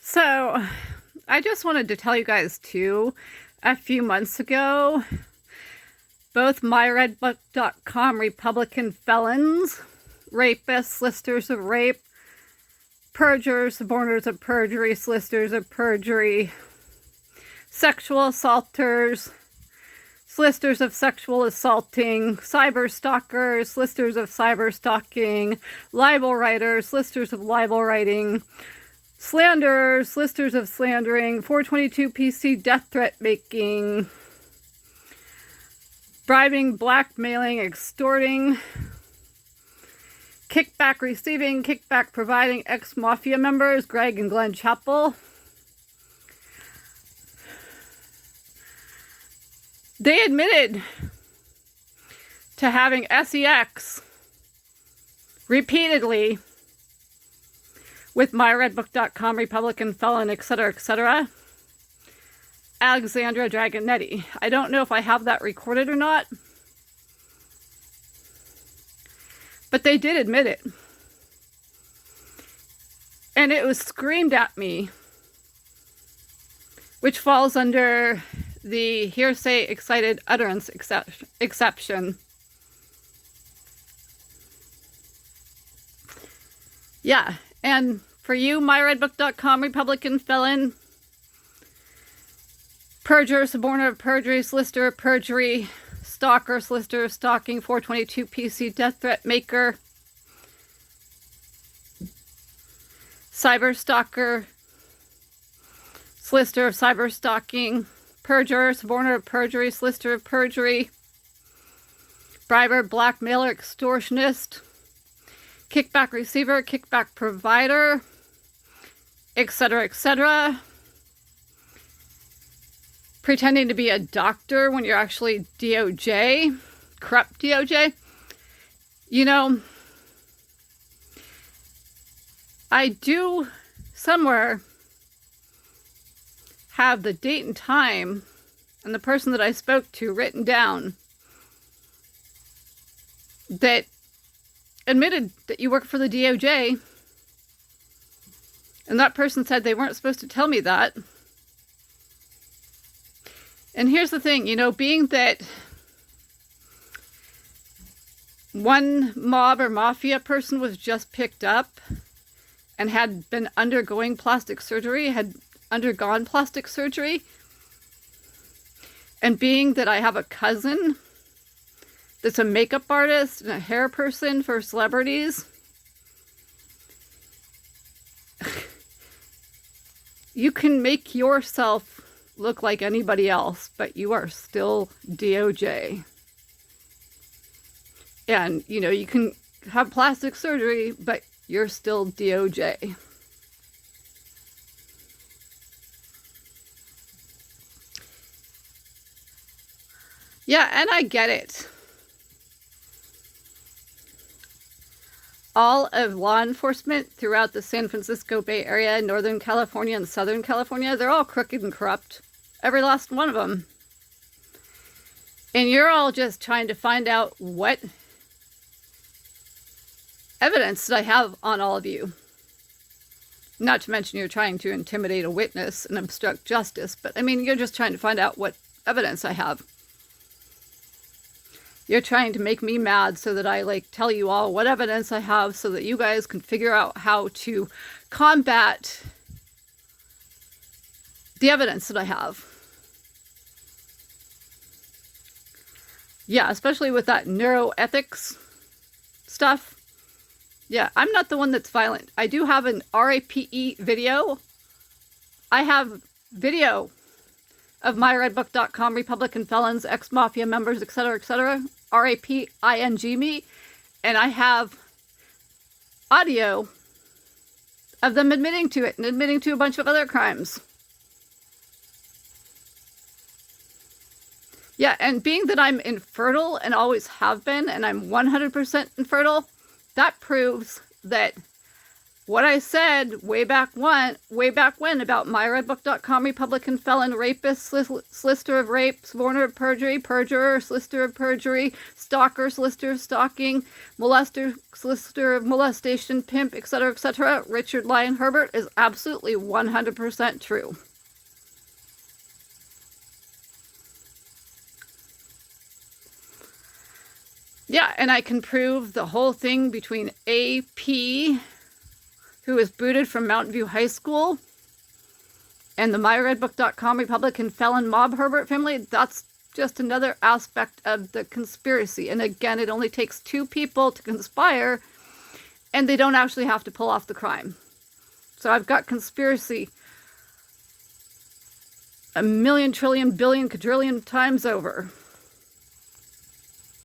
So, I just wanted to tell you guys too, a few months ago, both Myredbook.com Republican felons, rapists, solicitors of rape, perjurers, suborners of perjury, solicitors of perjury, sexual assaulters, solicitors of sexual assaulting, cyberstalkers, solicitors of cyberstalking, libel writers, solicitors of libel writing, slanderers, solicitors of slandering, 422 PC death threat making, bribing, blackmailing, extorting, kickback receiving, kickback providing, ex-mafia members, Greg and Glen Chapel. They admitted to having sex repeatedly with Myredbook.com, Republican felon, etc., etc. Alexandra Dragonetti. I don't know if I have that recorded or not, but they did admit it. And it was screamed at me, which falls under the hearsay excited utterance exception. Yeah, and for you, Myredbook.com, Republican felon, perjurer, suborner of perjury, solicitor of perjury, stalker, solicitor of stalking, 422 PC death threat maker, cyberstalker, solicitor of cyberstalking, perjurer, suborner of perjury, solicitor of perjury, briber, blackmailer, extortionist, kickback receiver, kickback provider, etc., etc. Pretending to be a doctor when you're actually DOJ, corrupt DOJ. You know, I do somewhere have the date and time and the person that I spoke to written down that admitted that you work for the DOJ, and that person said they weren't supposed to tell me that. And here's the thing, you know, being that one mob or mafia person was just picked up and had been undergoing plastic surgery, had undergone plastic surgery, and being that I have a cousin that's a makeup artist and a hair person for celebrities, you can make yourself look like anybody else, but you are still DOJ. And, you know, you can have plastic surgery, but you're still DOJ. Yeah, and I get it. All of law enforcement throughout the San Francisco Bay Area, Northern California, and Southern California, they're all crooked and corrupt. Every last one of them. And you're all just trying to find out what evidence did I have on all of you. Not to mention you're trying to intimidate a witness and obstruct justice, but I mean, you're just trying to find out what evidence I have. You're trying to make me mad so that I tell you all what evidence I have so that you guys can figure out how to combat the evidence that I have. Yeah, especially with that neuroethics stuff. Yeah, I'm not the one that's violent. I do have an RAPE video. I have video of Myredbook.com, Republican felons, ex-mafia members, etc., etc., RAPING me, and I have audio of them admitting to it and admitting to a bunch of other crimes. Yeah, and being that I'm infertile and always have been, and I'm 100% infertile, that proves that what I said way back when about myredbook.com, Republican felon, rapist, solicitor of rape, suborner of perjury, perjurer, solicitor of perjury, stalker, solicitor of stalking, molester, solicitor of molestation, pimp, etc., Richard Lyon Herbert is absolutely 100% true. Yeah, and I can prove the whole thing between AP, who was booted from Mountain View High School, and the myredbook.com Republican felon mob Herbert family. That's just another aspect of the conspiracy. And again, it only takes 2 people to conspire, and they don't actually have to pull off the crime. So I've got conspiracy a million, trillion, billion, quadrillion times over.